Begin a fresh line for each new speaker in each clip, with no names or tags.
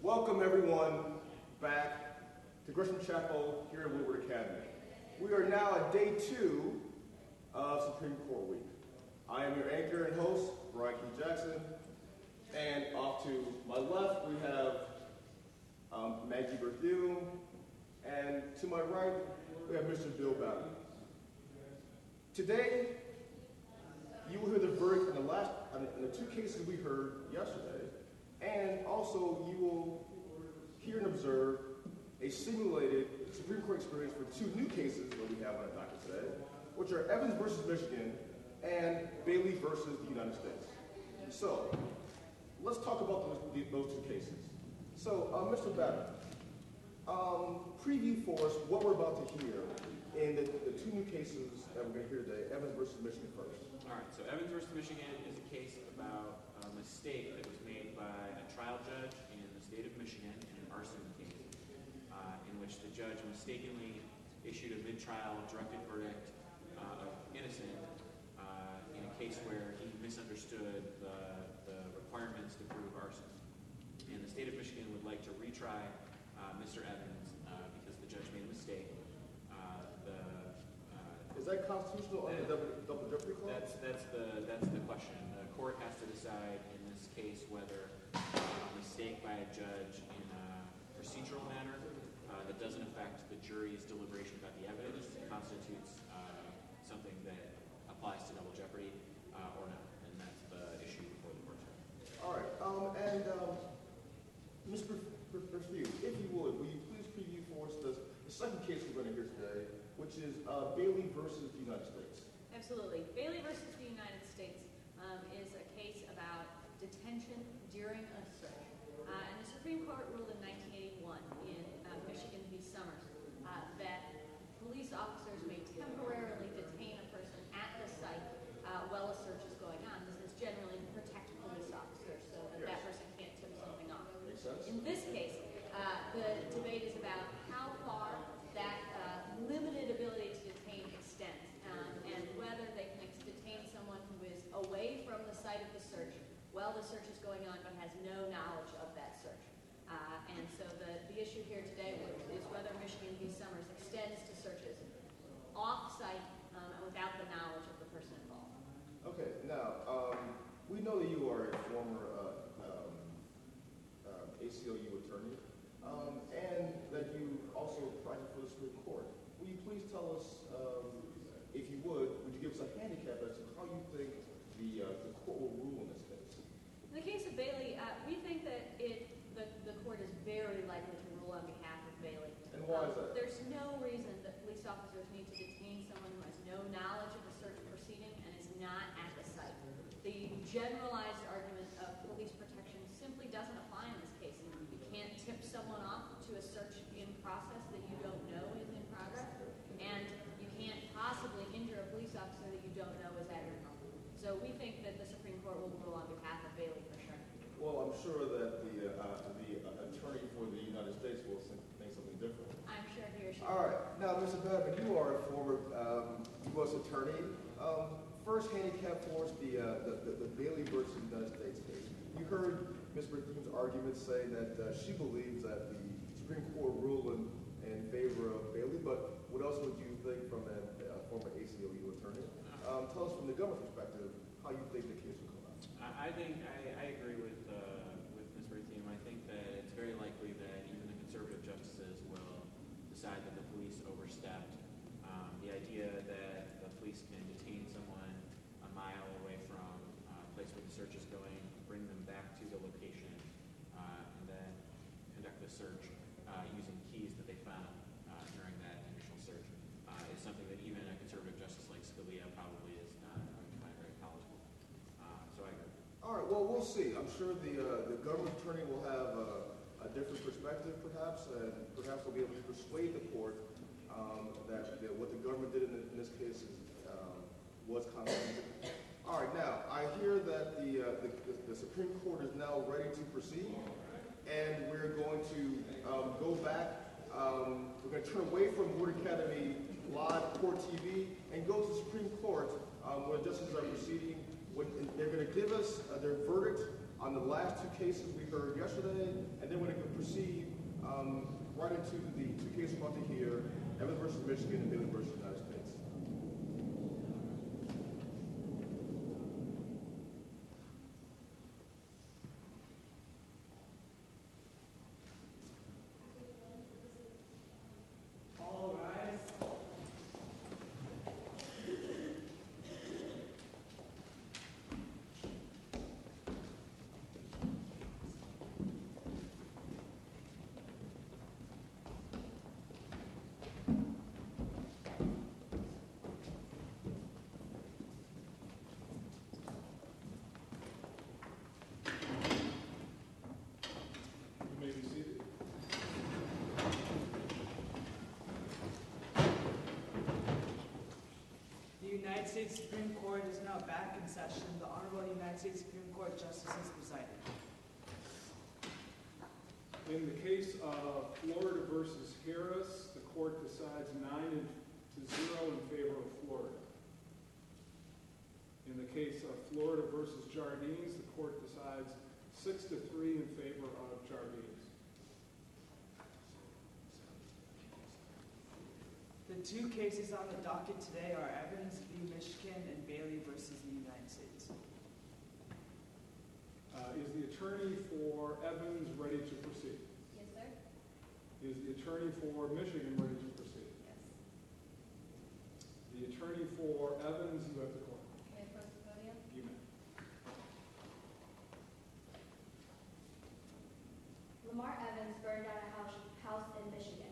Welcome everyone back to Gresham Chapel here at Woodward Academy. We are now at day 2 of Supreme Court Week. I am your anchor and host, Brian Keith Jackson, and off to my left we have Maggie Berthew, and to my right we have Mr. Bill Bowden. Today, you will hear the verdict in the 2 cases we heard yesterday, and also you will hear and observe a simulated Supreme Court experience for 2 new cases that we have on the docket today, which are Evans versus Michigan and Bailey versus the United States. So, let's talk about those 2 cases. So, Mr. Bowden, preview for us what we're about to hear in the 2 new cases that we're going to hear today, Evans versus Michigan first.
All right, so Evans versus Michigan is a case about a mistake that was made by a trial judge in the state of Michigan in an arson case, in which the judge mistakenly issued a mid-trial directed verdict of innocent in a case where he misunderstood the requirements to prove arson. And the state of Michigan would like to retry Mr. Evans because the judge made a mistake.
Is that constitutional under the double jeopardy clause?
That's the question. The court has to decide in this case whether a mistake by a judge in a procedural manner that doesn't affect the jury's deliberation about the evidence constitutes something that applies to double jeopardy or not, and that's the issue before the court.
All right, and Mr. Berthew, if you would, will you please preview for us the second case we're going to hear today, which is Bailey versus the United States.
Absolutely. Bailey versus the United States is a case about detention during a search. And the Supreme Court ruled in 1981 in Michigan v. Summers that police officers may temporarily detain a person at the site while a search is going on. This is generally to protect police officers so that that person can't tip something off.
Makes sense.
In this case, the debate is about how far that limited ability to detain extends and whether they can detain someone who is away from the site of the search while the search is going on but has no knowledge of that search. And so the issue here today is whether Michigan v. Summers extends to searches off-site without the knowledge of the person involved.
Okay, now, we know that you are a former ACLU attorney, and that you also practice for the Supreme Court. Will you please tell us, if you would you give us a handicap as to how you think the court will rule in this case?
In the case of Bailey, we think that the court is very likely to rule on behalf of Bailey.
And why is that?
There's no reason that police officers need to detain someone who has no knowledge of the search proceeding and is not at the site. The generalized argument of police protection simply doesn't apply in this case. You can't tip someone off to a search in process that you don't know is in progress, and you can't possibly injure a police officer that you don't know is at your home. So we think that the Supreme Court will rule on behalf of Bailey for sure.
Well, I'm sure that the attorney for the United States will think something different.
I'm sure he or she.
All right. Now, Mr. Bowden, you are a former U.S. attorney. First handicap for us, the Bailey versus United States case. You heard Ms. Berthew's argument say that she believes that the Supreme Court ruled in favor of Bailey, but what else would you think from a former ACLU attorney? Tell us from the government perspective how you think the case will come out.
I think I agree with Ms. Berthew. I think that it's very likely that even the conservative justices will decide that the police overstepped. The idea that the police can detain someone a mile away from a place where the search is going, bring them back to the location, and then conduct the search using keys that they found during that initial search is something that even a conservative justice like Scalia probably is not going to find very palatable. So I agree.
All right, well, we'll see. I'm sure the government attorney will have a different perspective, perhaps, and perhaps we'll be able to persuade the court that what the government did in this case was constitutional. All right, now, I hear that the Supreme Court is now ready to proceed, and we're going to go back. We're going to turn away from Woodward Academy Live Court TV and go to the Supreme Court where justices are proceeding. They're going to give us their verdict on the last 2 cases we heard yesterday, and then we're going to right into the two cases we're about to hear, Evans versus Michigan and Bailey versus United States.
All rise. You may be seated.
The United States Supreme Court is now back in session. The Honorable United States Supreme Court Justices presiding.
In the case of Florida versus Harris, the court decides 9-0 in favor of Florida. In the case of Florida versus Jardines, the court decides 6-3 in favor of Jardines.
The two cases on the docket today are Evans v. Michigan and Bailey versus the United States.
Is the attorney for Evans ready to proceed?
Yes, sir.
Is the attorney for Michigan ready to proceed?
Yes.
The attorney for Evans, you have the court.
May I approach the podium?
You may.
Lamar Evans burned down a house in Michigan,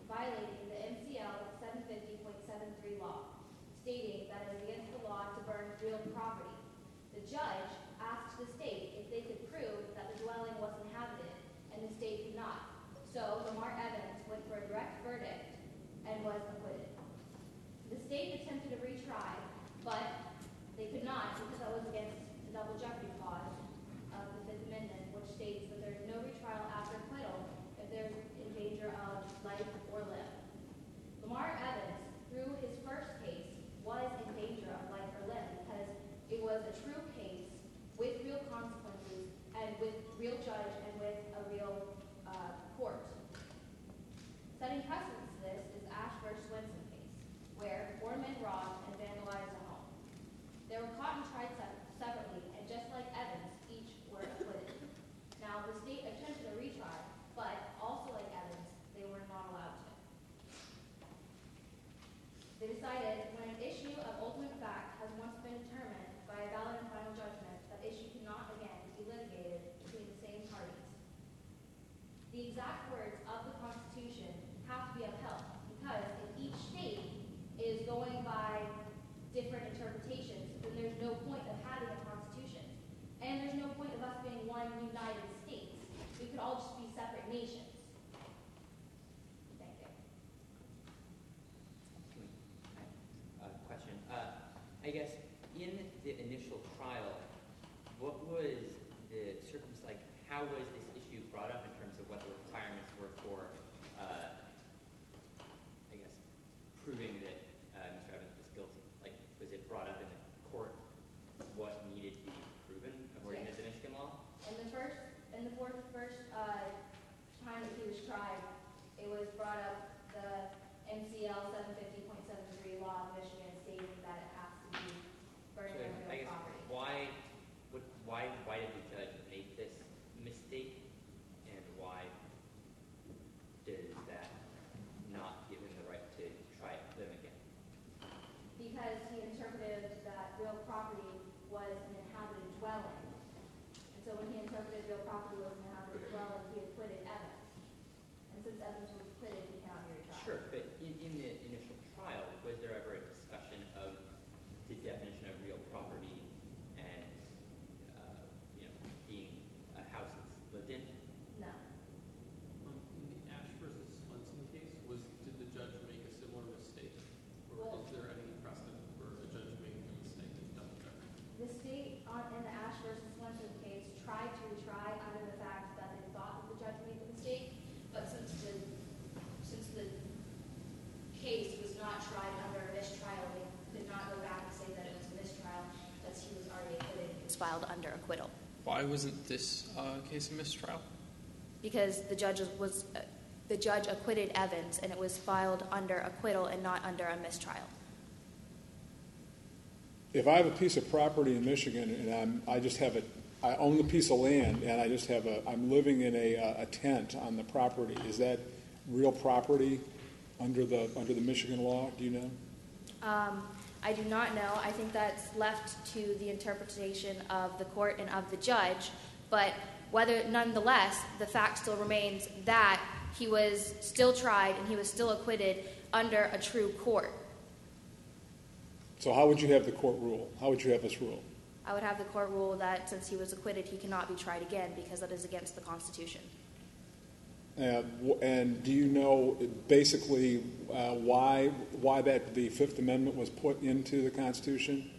violating the MCL 750.73 law, stating that it is against the law to burn real property. The judge asked the state if they could prove that the dwelling was inhabited, and the state could not. So Lamar Evans went for a direct verdict and was acquitted. The state attempted a retry, but they could not because that was against the double jeopardy clause of the Fifth Amendment, which states that there is no retrial after acquittal if there is in danger of life or limb. Lamar Evans, through his first case, was in danger of life or limb because it was a true case with real consequences and with real judge and with a real court. Setting precedence to this is Ash versus Swenson case, where 4 men robbed and vandalized a home. They were caught and tried separately, and just like Evans, each were acquitted. Now, the state attempted a retry, but also like Evans, they were not allowed to. They decided when an issue of ultimate fact has once been determined by a valid and final judgment, that issue cannot again be litigated between the same parties. The exact words of the Constitution have to be upheld because if each state is going by different interpretations, then there's no point of having a Constitution. And there's no point of us being one United States. We could all just be separate nations. Thank you.
Question. I guess in the initial trial, what was the circumstance like? How was this issue brought up in terms of what the requirements were for, I guess, proving that Mr. Evans was guilty? Like, was it brought up in the court what needed to be proven according to the Michigan law?
In the first time that he was tried, it was brought up the MCL 750.73 law of Michigan stating that it has to be burning
So,
down
I
real
guess,
property.
why did the judge make this mistake, and why does that not give him the right to try them again?
Because he interpreted that real property was an inhabited dwelling. And so when he interpreted real property was an inhabited dwelling, he acquitted Evans. And since Evans was acquitted, he cannot be retried.
Sure, but in the initial trial, was there ever a discussion of the definition of real property and, being a house that's lived in?
No.
In the Ash versus Swenson case, did the judge make a similar mistake? Or
Well-
is there any precedent for a judge making a mistake in double jeopardy?
The state in the Ash versus Swenson case tried to retry under the fact that they thought that the judge made the mistake, but since the case was not tried under a mistrial, they could not go back and say that it was a mistrial, as he was already acquitted. It was filed under acquittal.
Why wasn't this case a mistrial?
because the judge acquitted Evans, and it was filed under acquittal and not under a mistrial.
If I have a piece of property in Michigan and I own the piece of land and I'm living in a tent on the property, is that real property under the Michigan law? Do you know?
I do not know. I think that's left to the interpretation of the court and of the judge, but nonetheless, the fact still remains that he was still tried and he was still acquitted under a true court.
So how would you have the court rule? How would you have us rule?
I would have the court rule that since he was acquitted, he cannot be tried again because that is against the Constitution.
And do you know basically why that the Fifth Amendment was put into the Constitution?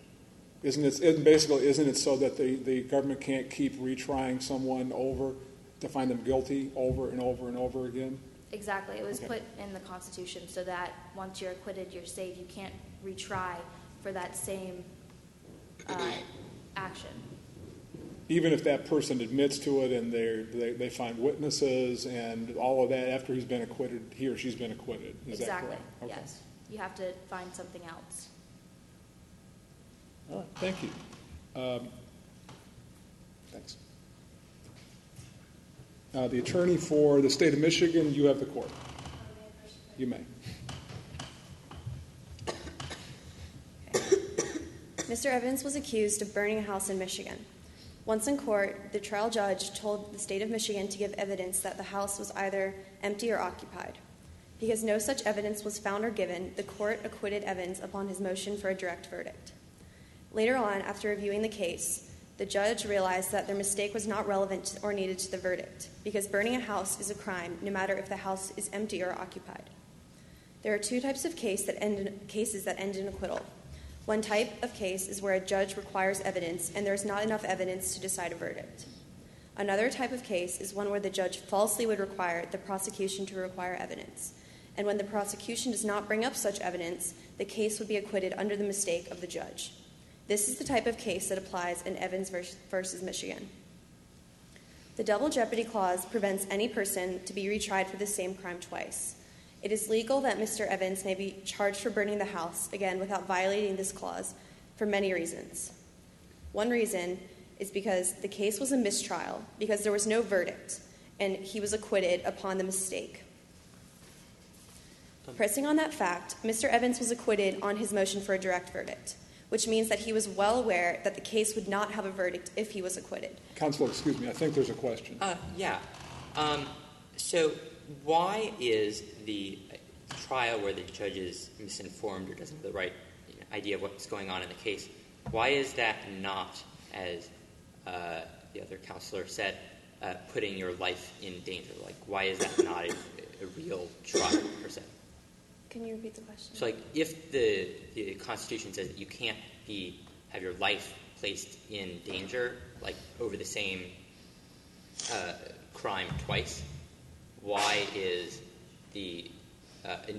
Isn't it so that the government can't keep retrying someone over to find them guilty over and over and over again?
Exactly. It was put in the Constitution so that once you're acquitted, you're safe. You can't retry for that same action.
Even if that person admits to it and they find witnesses and all of that after he's been acquitted, he or she's been acquitted. Is that correct? Okay.
Yes. You have to find something else.
All right. Thank you. Thanks. The attorney for the state of Michigan, you have the court. You may.
Mr. Evans was accused of burning a house in Michigan. Once in court, the trial judge told the state of Michigan to give evidence that the house was either empty or occupied. Because no such evidence was found or given, the court acquitted Evans upon his motion for a direct verdict. Later on, after reviewing the case, the judge realized that their mistake was not relevant or needed to the verdict, because burning a house is a crime no matter if the house is empty or occupied. There are two types of cases that end in acquittal. One type of case is where a judge requires evidence and there is not enough evidence to decide a verdict. Another type of case is one where the judge falsely would require the prosecution to require evidence. And when the prosecution does not bring up such evidence, the case would be acquitted under the mistake of the judge. This is the type of case that applies in Evans versus Michigan. The double jeopardy clause prevents any person to be retried for the same crime twice. It is legal that Mr. Evans may be charged for burning the house, again, without violating this clause, for many reasons. One reason is because the case was a mistrial, because there was no verdict, and he was acquitted upon the mistake. Pressing on that fact, Mr. Evans was acquitted on his motion for a direct verdict, which means that he was well aware that the case would not have a verdict if he was acquitted.
Counsel, excuse me, I think there's a question.
So why is the trial where the judge is misinformed or doesn't have the right idea of what's going on in the case, why is that not, as the other counselor said, putting your life in danger? Like, why is that not a real trial, per se?
Can you repeat the question?
So, like, if the Constitution says that you can't have your life placed in danger, like, over the same crime twice, why is the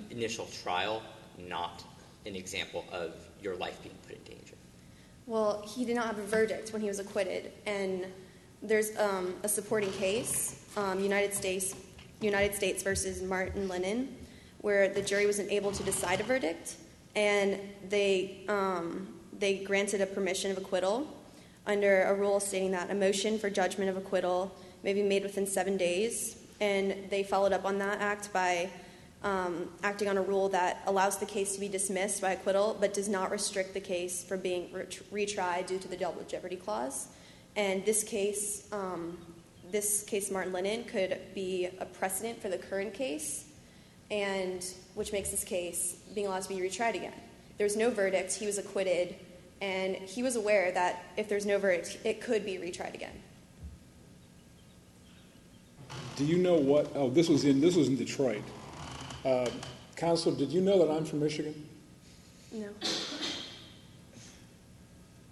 initial trial not an example of your life being put in danger?
Well, he did not have a verdict when he was acquitted, and there's a supporting case, United States versus Martin Lennon, where the jury wasn't able to decide a verdict, and they granted a permission of acquittal under a rule stating that a motion for judgment of acquittal may be made within 7 days, and they followed up on that act by acting on a rule that allows the case to be dismissed by acquittal but does not restrict the case from being retried due to the double jeopardy clause. And this case, Martin Lennon, could be a precedent for the current case, and which makes this case being allowed to be retried again. There's no verdict, he was acquitted, and he was aware that if there's no verdict, it could be retried again.
Do you know what? Oh, this was in Detroit. Counsel, did you know that I'm from Michigan?
No.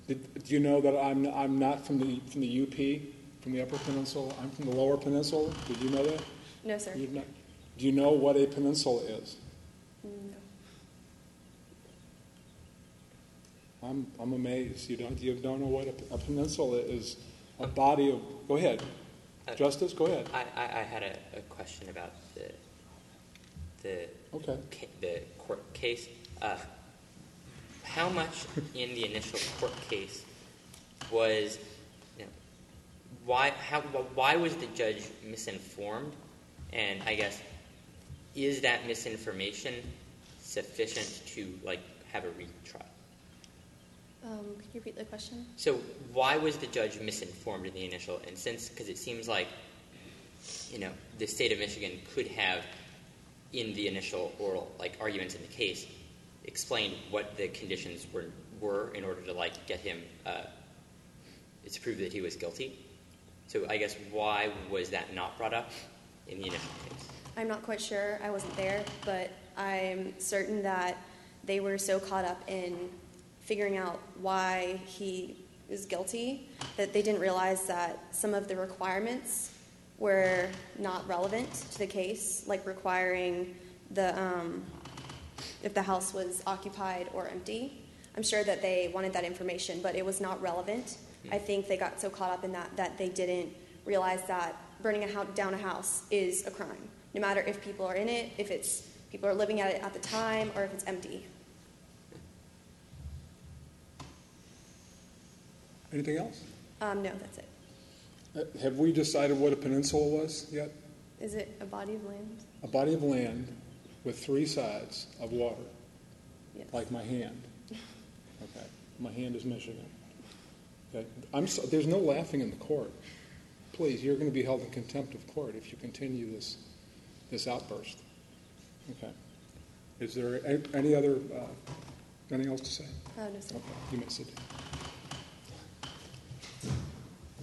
Do you know that I'm not from the UP, from the Upper Peninsula? I'm from the Lower Peninsula. Did you know that?
No, sir.
Do you know what a peninsula is?
No.
I'm amazed. You don't know what a peninsula is? A body of. Go ahead. Justice, go ahead.
I had a question about the court case. How much in the initial court case was, why was the judge misinformed? And I guess, is that misinformation sufficient to have a retrial?
Could you repeat the question?
So why was the judge misinformed in the initial instance? Because it seems like, the state of Michigan could have, in the initial oral arguments in the case, explained what the conditions were in order to get him to prove that he was guilty. So I guess why was that not brought up in the initial case?
I'm not quite sure. I wasn't there, but I'm certain that they were so caught up in figuring out why he was guilty that they didn't realize that some of the requirements were not relevant to the case, like requiring if the house was occupied or empty. I'm sure that they wanted that information, but it was not relevant. I think they got so caught up in that they didn't realize that burning down a house is a crime, no matter if people are in it, if it's people are living at it at the time, or if it's empty.
Anything else?
No, that's it.
Have we decided what a peninsula was yet?
Is it a body of land?
A body of land with 3 sides of water,
Yes.
like my hand. Okay, my hand is Michigan. Okay, there's no laughing in the court. Please, you're going to be held in contempt of court if you continue this outburst. Okay. Is there anything else to say?
No, sir.
Okay, you may sit down.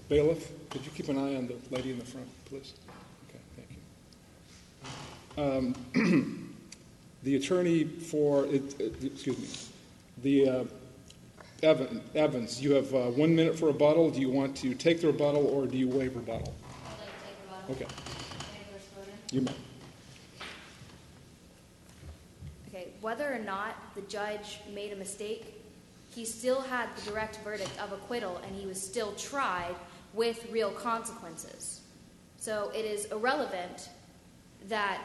Bailiff, could you keep an eye on the lady in the front, please? Okay, thank you. The attorney for Evans, you have 1 minute for rebuttal. Do you want to take the rebuttal or do you waive rebuttal?
I'd like to take rebuttal.
Okay. You may.
Okay, whether or not the judge made a mistake, he still had the direct verdict of acquittal and he was still tried with real consequences. So it is irrelevant that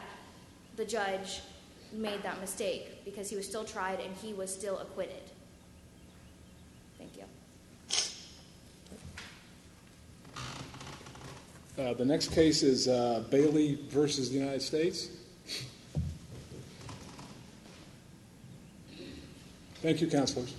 the judge made that mistake because he was still tried and he was still acquitted. Thank you.
The next case is Bailey versus the United States. Thank you, counselors.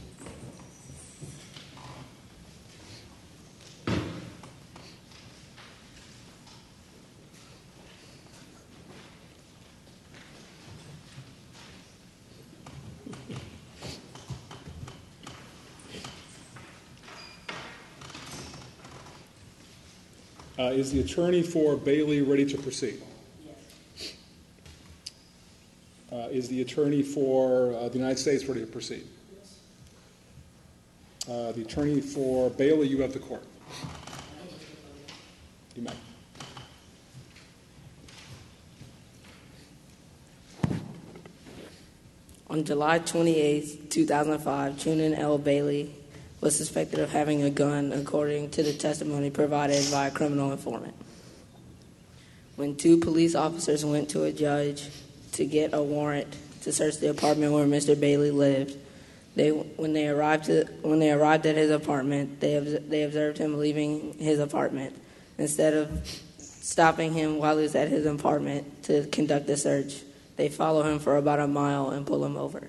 Is the attorney for Bailey ready to proceed?
Yes.
Is the attorney for the United States ready to proceed?
Yes.
The attorney for Bailey, you have the court. You may.
On July 28, 2005, Truman L. Bailey was suspected of having a gun, according to the testimony provided by a criminal informant. When 2 police officers went to a judge to get a warrant to search the apartment where Mr. Bailey lived, when they arrived at his apartment, they observed him leaving his apartment. Instead of stopping him while he was at his apartment to conduct the search, they follow him for about a mile and pull him over.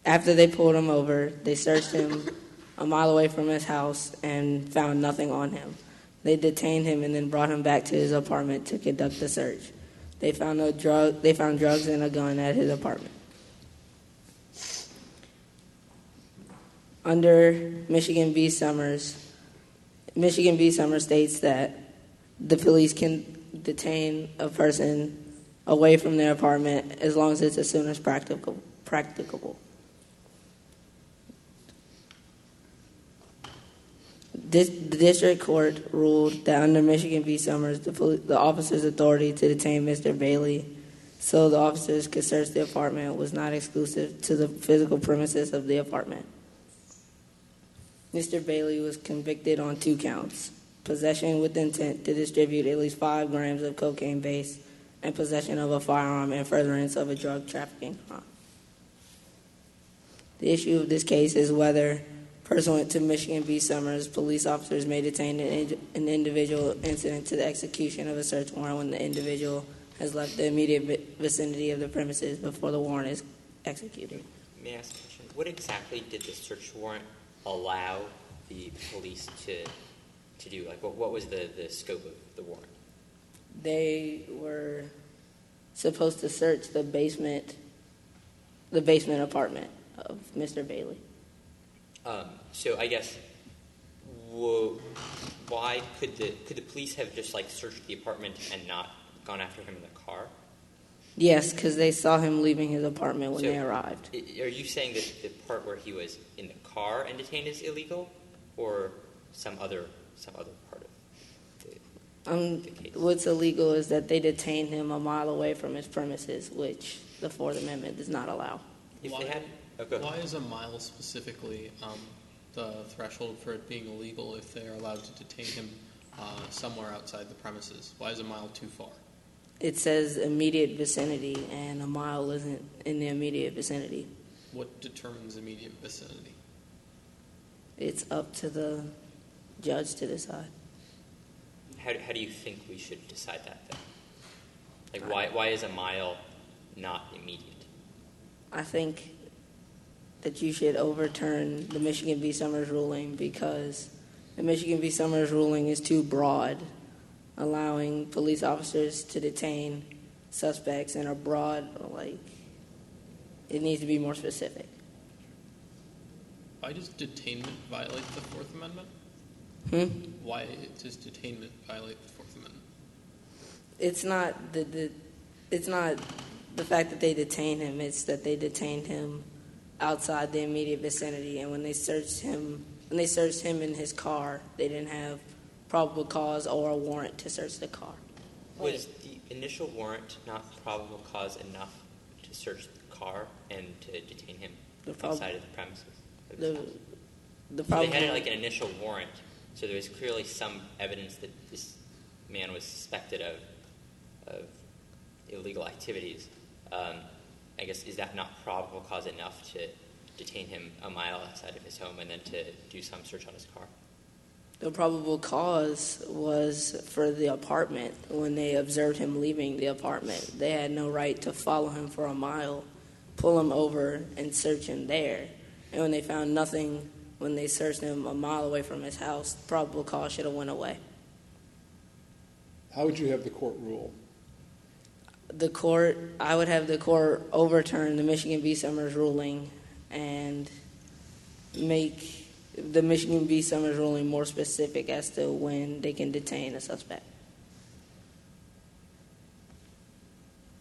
After they pulled him over, they searched him a mile away from his house and found nothing on him. They detained him and then brought him back to his apartment to conduct the search. They found drugs and a gun at his apartment. Under Michigan v. Summers states that the police can detain a person away from their apartment as long as it's as soon as practicable. The district court ruled that under Michigan v. Summers, the officer's authority to detain Mr. Bailey so the officers could search the apartment was not exclusive to the physical premises of the apartment. Mr. Bailey was convicted on 2 counts: possession with intent to distribute at least 5 grams of cocaine base, and possession of a firearm and furtherance of a drug trafficking crime. The issue of this case is whether, pursuant to Michigan v. Summers, police officers may detain an individual incident to the execution of a search warrant when the individual has left the immediate vicinity of the premises before the warrant is executed.
May I ask a question? What exactly did the search warrant allow the police to do? Like, what was the scope of the warrant?
They were supposed to search the basement apartment of Mr. Bailey.
So I guess, why could the police have just searched the apartment and not gone after him in the car?
Yes, because they saw him leaving his apartment when they arrived.
Are you saying that the part where he was in the car and detained is illegal, or some other part of the case?
What's illegal is that they detained him a mile away from his premises, which the Fourth Amendment does not allow.
Why is a mile specifically the threshold for it being illegal if they're allowed to detain him somewhere outside the premises? Why is a mile too far?
It says immediate vicinity, and a mile isn't in the immediate vicinity.
What determines immediate vicinity?
It's up to the judge to decide.
How do you think we should decide that, then? Why is a mile not immediate?
I think that you should overturn the Michigan v. Summers ruling, because the Michigan v. Summers ruling is too broad, allowing police officers to detain suspects in a broad, it needs to be more specific.
Why does detainment violate the Fourth Amendment? Why does detainment violate the Fourth Amendment? It's
not the fact that they detained him, it's that they detained him outside the immediate vicinity, and when they searched him in his car, they didn't have probable cause or a warrant to search the car.
Was the initial warrant not probable cause enough to search the car and to detain him outside of the premises? So they had an initial warrant, so there was clearly some evidence that this man was suspected of illegal activities. I guess, is that not probable cause enough to detain him a mile outside of his home and then to do some search on his car?
The probable cause was for the apartment. When they observed him leaving the apartment, they had no right to follow him for a mile, pull him over, and search him there. And when they found nothing, when they searched him a mile away from his house, the probable cause should have went away.
How would you have the court rule?
I would have the court overturn the Michigan v. Summers ruling and make the Michigan v. Summers ruling more specific as to when they can detain a suspect.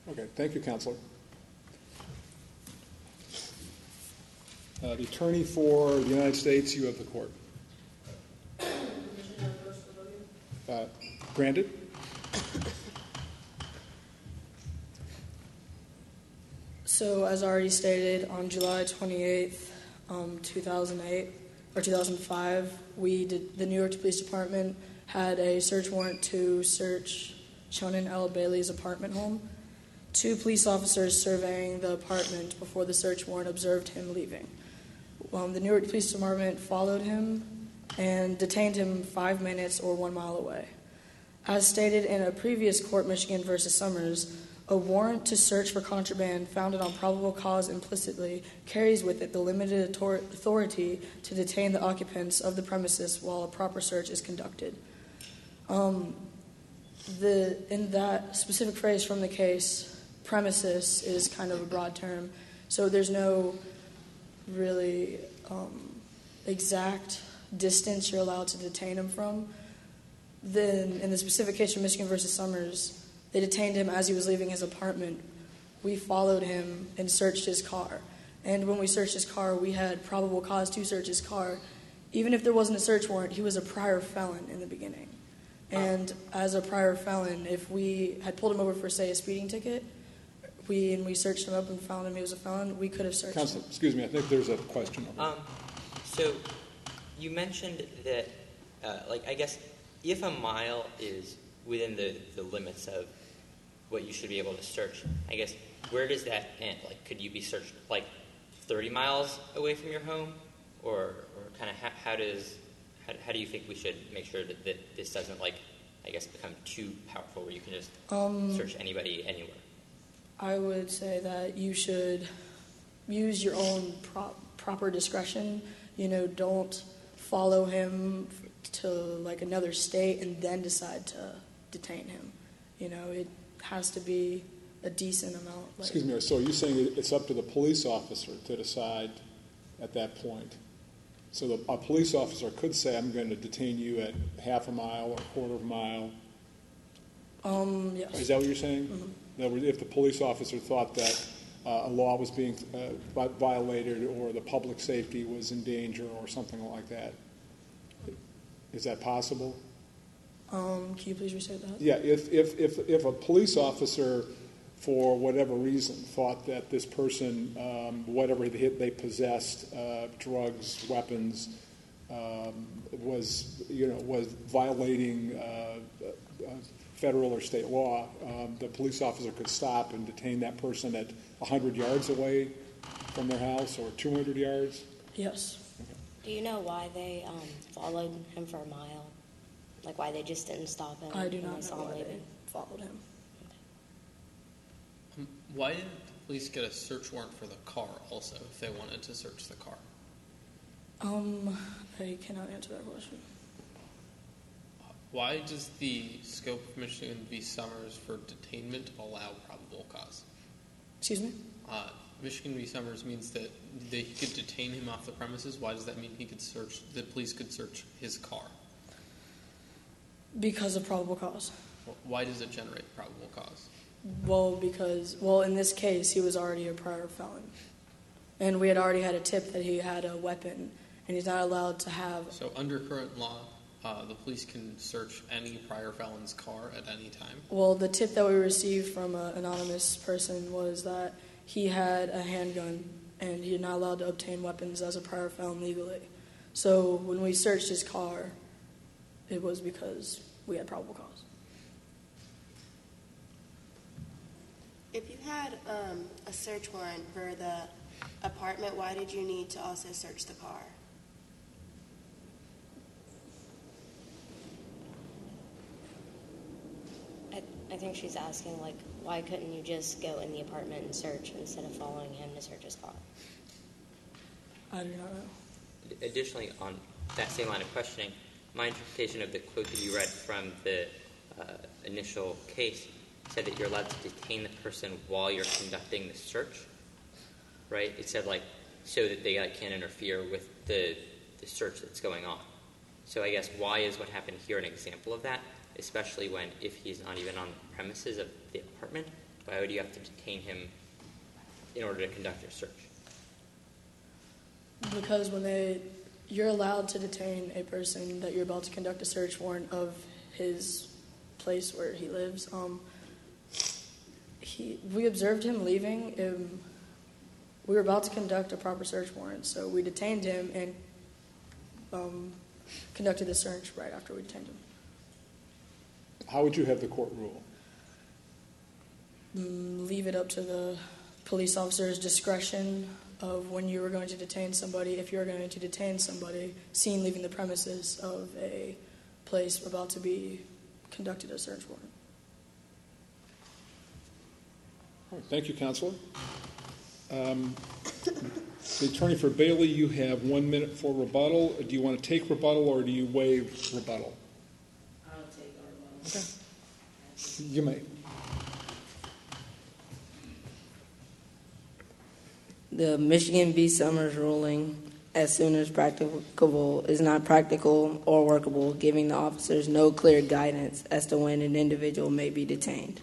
Okay, thank you, Counselor. The attorney for the United States, you have the court. Granted.
So, as already stated, on July 28th, 2005, the New York Police Department had a search warrant to search Shonen L. Bailey's apartment home. 2 police officers surveying the apartment before the search warrant observed him leaving. The New York Police Department followed him and detained him 5 minutes or 1 mile away. As stated in a previous court, Michigan v. Summers, a warrant to search for contraband founded on probable cause implicitly carries with it the limited authority to detain the occupants of the premises while a proper search is conducted. In that specific phrase from the case, premises is kind of a broad term, so there's no really exact distance you're allowed to detain him from. Then, in the specific case from Michigan v. Summers, they detained him as he was leaving his apartment. We followed him and searched his car. And when we searched his car, we had probable cause to search his car. Even if there wasn't a search warrant, he was a prior felon in the beginning. And as a prior felon, if we had pulled him over for, say, a speeding ticket, we searched him up and found him he was a felon, we could have searched him.
Counsel, excuse me, I think there's a question over there.
So you mentioned that, I guess, if a mile is within the limits of what you should be able to search, I guess, where does that end? Like, could you be searched, 30 miles away from your home? Or kind of how do you think we should make sure that this doesn't, become too powerful where you can just search anybody anywhere?
I would say that you should use your own proper discretion. Don't follow him to another state and then decide to detain him. It has to be a decent amount.
Excuse me, so you're saying it's up to the police officer to decide at that point? So a police officer could say, I'm going to detain you at half a mile or a quarter of a mile?
Yes.
Is that what you're saying?
Mm-hmm.
In other words, if the police officer thought that a law was being violated or the public safety was in danger or something like that, is that possible?
Can you please restate that?
Yeah, if a police officer, for whatever reason, thought that this person, whatever they possessed, drugs, weapons, was violating federal or state law, the police officer could stop and detain that person at 100 yards away from their house or 200 yards?
Yes.
Do you know why they followed him for a mile? Why they just didn't stop him?
I do not
when they
know
saw him
why
leaving?
they followed him.
Why didn't the police get a search warrant for the car also if they wanted to search the car?
I cannot answer that question.
Why does the scope of Michigan v. Summers for detainment allow probable cause?
Excuse me?
Michigan v. Summers means that they could detain him off the premises. Why does that mean the police could search his car?
Because of probable cause.
Why does it generate probable cause?
Well, in this case, he was already a prior felon. And we had already had a tip that he had a weapon, and he's not allowed to have...
So under current law, the police can search any prior felon's car at any time?
Well, the tip that we received from an anonymous person was that he had a handgun, and you're not allowed to obtain weapons as a prior felon legally. So when we searched his car, it was because we had probable cause.
If you had a search warrant for the apartment, why did you need to also search the car?
I think she's asking, why couldn't you just go in the apartment and search instead of following him to search his car?
I do not know.
Additionally, on that same line of questioning, my interpretation of the quote that you read from the initial case said that you're allowed to detain the person while you're conducting the search, right? It said, so that they can't interfere with the search that's going on. So I guess why is what happened here an example of that, especially when, if he's not even on the premises of the apartment, why would you have to detain him in order to conduct your search?
Because you're allowed to detain a person that you're about to conduct a search warrant of his place where he lives. We observed him leaving. We were about to conduct a proper search warrant, so we detained him and conducted the search right after we detained him.
How would you have the court rule?
Leave it up to the police officer's discretion of when you were going to detain somebody, if you're going to detain somebody seen leaving the premises of a place about to be conducted a search warrant.
All right, thank you, Counselor. The attorney for Bailey, you have 1 minute for rebuttal. Do you want to take rebuttal or do you waive rebuttal?
I'll take our rebuttal.
Okay. You may.
The Michigan v. Summers ruling, as soon as practicable, is not practical or workable, giving the officers no clear guidance as to when an individual may be detained.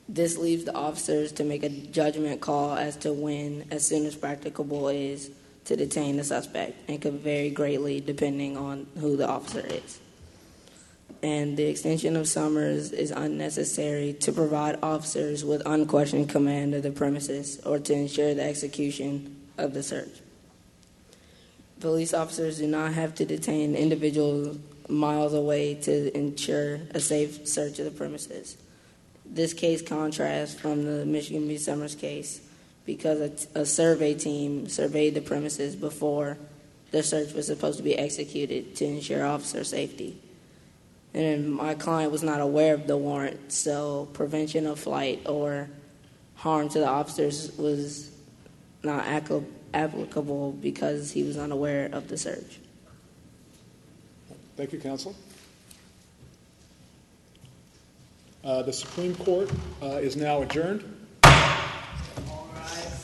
This leaves the officers to make a judgment call as to when, as soon as practicable, is to detain the suspect, and could vary greatly depending on who the officer is. And the extension of Summers is unnecessary to provide officers with unquestioned command of the premises or to ensure the execution of the search. police officers do not have to detain individuals miles away to ensure a safe search of the premises. This case contrasts from the Michigan v. Summers case because a survey team surveyed the premises before the search was supposed to be executed to ensure officer safety. And my client was not aware of the warrant, so prevention of flight or harm to the officers was not applicable because he was unaware of the search.
Thank you, counsel. The Supreme Court is now adjourned.
All rise.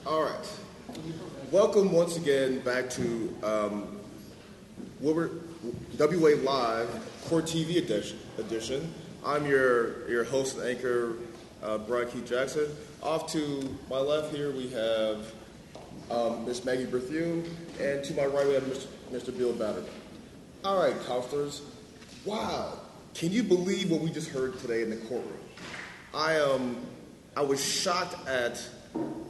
All right. Welcome once again back to Woodward WA Live Court TV edition. I'm your host and anchor, Brian Keith Jackson. Off to my left here we have Miss Maggie Berthune, and to my right we have Mr. Bill Batterman. All right, counselors. Wow. Can you believe what we just heard today in the courtroom? I was shocked at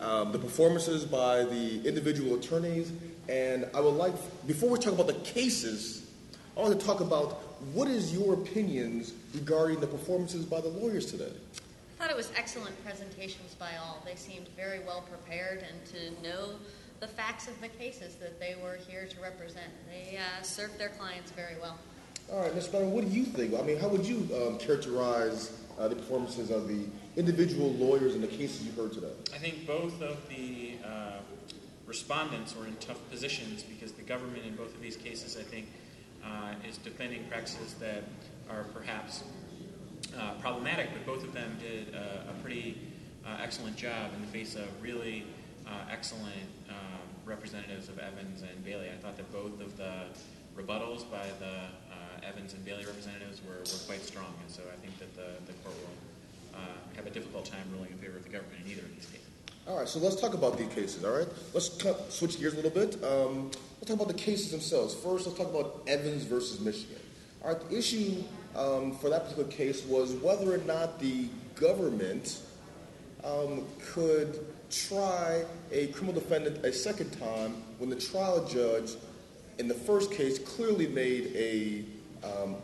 the performances by the individual attorneys, and I would like, before we talk about the cases, I want to talk about what is your opinions regarding the performances by the lawyers today?
I thought it was excellent presentations by all. They seemed very well prepared and to know the facts of the cases that they were here to represent. They served their clients very well.
All right, Mr. Bowden, what do you think? I mean, how would you characterize the performances of the individual lawyers in the cases you heard today?
I think both of the respondents were in tough positions because the government in both of these cases, I think, is defending practices that are perhaps problematic, but both of them did a pretty excellent job in the face of really excellent representatives of Evans and Bailey. I thought that both of the rebuttals by the Evans and Bailey representatives were quite strong, and so I think that the court will have a difficult time ruling in favor of the government in either of these cases.
All right, so let's talk about these cases, all right? Let's switch gears a little bit. Let's talk about the cases themselves. First, let's talk about Evans versus Michigan. All right, the issue for that particular case was whether or not the government could try a criminal defendant a second time when the trial judge in the first case clearly made a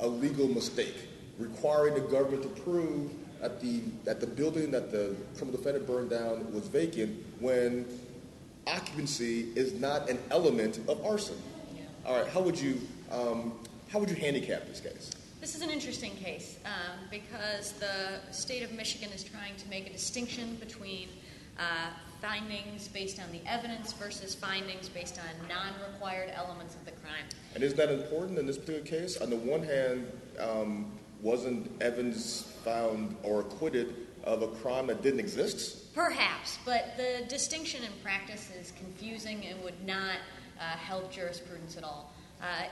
legal mistake, requiring the government to prove that the building that the criminal defendant burned down was vacant when occupancy is not an element of arson.
Yeah.
All right, how would you handicap this case?
This is an interesting case because the state of Michigan is trying to make a distinction between findings based on the evidence versus findings based on non-required elements of the crime.
And is that important in this particular case? On the one hand, wasn't Evans found or acquitted of a crime that didn't exist?
Perhaps, but the distinction in practice is confusing and would not help jurisprudence at all.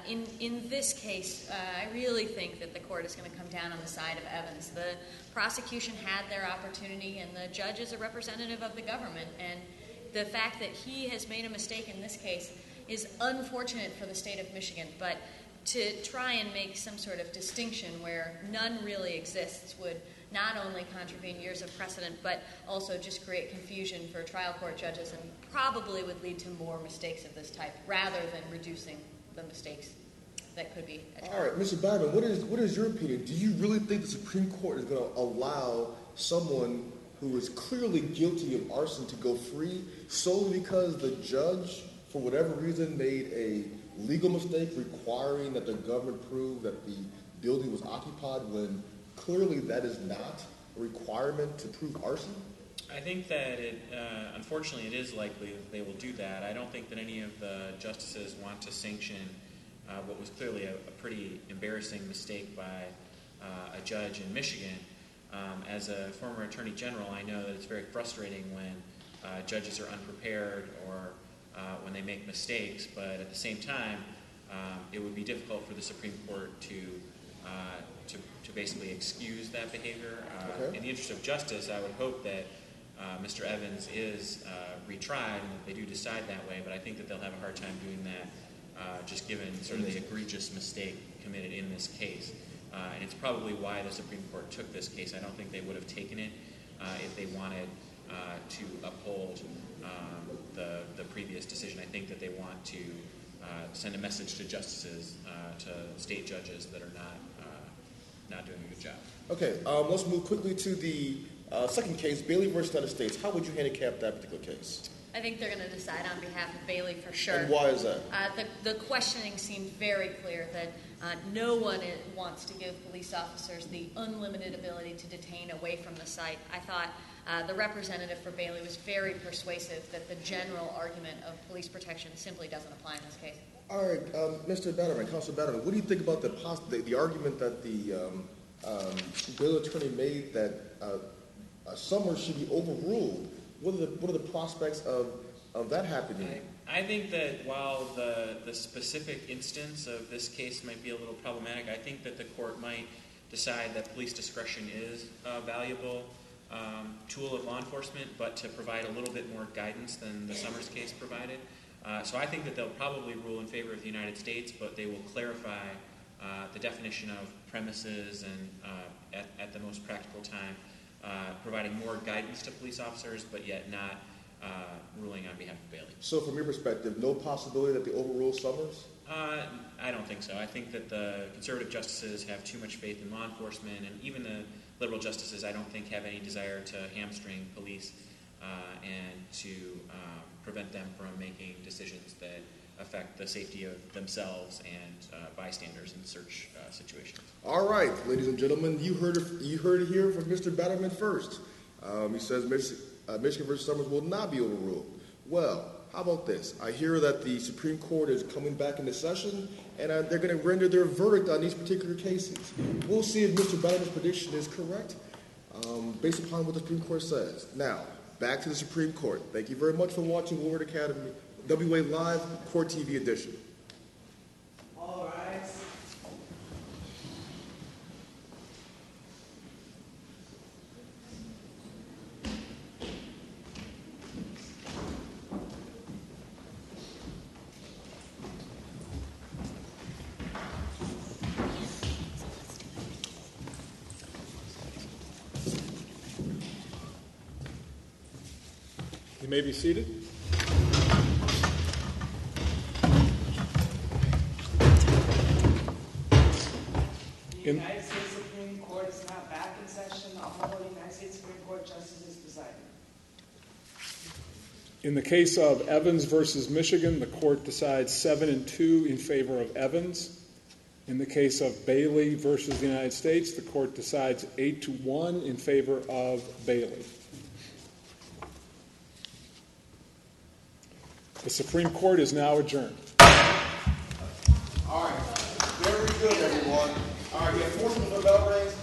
In this case, I really think that the court is going to come down on the side of Evans. The prosecution had their opportunity, and the judge is a representative of the government. And the fact that he has made a mistake in this case is unfortunate for the state of Michigan. But to try and make some sort of distinction where none really exists would not only contravene years of precedent, but also just create confusion for trial court judges and probably would lead to more mistakes of this type rather than reducing the mistakes that could be at trial.
All right, Mr. Byron, what is your opinion? Do you really think the Supreme Court is going to allow someone who is clearly guilty of arson to go free solely because the judge, for whatever reason, made a legal mistake requiring that the government prove that the building was occupied when clearly that is not a requirement to prove arson?
I think that unfortunately, it is likely that they will do that. I don't think that any of the justices want to sanction what was clearly a pretty embarrassing mistake by a judge in Michigan. As a former attorney general, I know that it's very frustrating when judges are unprepared or when they make mistakes, but at the same time, it would be difficult for the Supreme Court to basically excuse that behavior.
Okay.
In the interest of justice, I would hope that Mr. Evans is retried and that they do decide that way, but I think that they'll have a hard time doing that just given sort of the egregious mistake committed in this case. And it's probably why the Supreme Court took this case. I don't think they would have taken it if they wanted to uphold the previous decision. I think that they want to send a message to justices, to state judges that are not doing a good job.
Okay, let's move quickly to the second case, Bailey versus United States. How would you handicap that particular case?
I think they're going to decide on behalf of Bailey for sure.
And why is that?
The questioning seemed very clear that no one wants to give police officers the unlimited ability to detain away from the site. I thought the representative for Bailey was very persuasive that the general argument of police protection simply doesn't apply in this case.
All right, Mr. Batterman, Councilor Batterman, what do you think about the argument that the Bailey attorney made that Summers should be overruled? What are the prospects of that happening?
I think that while the specific instance of this case might be a little problematic, I think that the court might decide that police discretion is a valuable tool of law enforcement, but to provide a little bit more guidance than the Summers case provided. So I think that they'll probably rule in favor of the United States, but they will clarify the definition of premises and at the most practical time, providing more guidance to police officers, but yet not ruling on behalf of Bailey.
So from your perspective, no possibility that they overrule Summers?
I don't think so. I think that the conservative justices have too much faith in law enforcement, and even the liberal justices, I don't think, have any desire to hamstring police and to prevent them from making decisions that affect the safety of themselves and bystanders in search situations.
All right, ladies and gentlemen, you heard it here from Mr. Batterman first. He says Michigan versus Summers will not be overruled. Well, how about this? I hear that the Supreme Court is coming back into session, and they're going to render their verdict on these particular cases. We'll see if Mr. Batterman's prediction is correct, based upon what the Supreme Court says. Now, back to the Supreme Court. Thank you very much for watching Woodward Academy, WA Live, Court TV edition.
All right.
You may be seated.
The United States Supreme Court is now back in session. The Honorable United States Supreme Court Justice is presiding.
In the case of Evans versus Michigan, the court decides 7-2 in favor of Evans. In the case of Bailey versus the United States, the court decides 8-1 in favor of Bailey. The Supreme Court is now adjourned.
All right, very good, everyone. All right, we have 4 minutes for bell rings.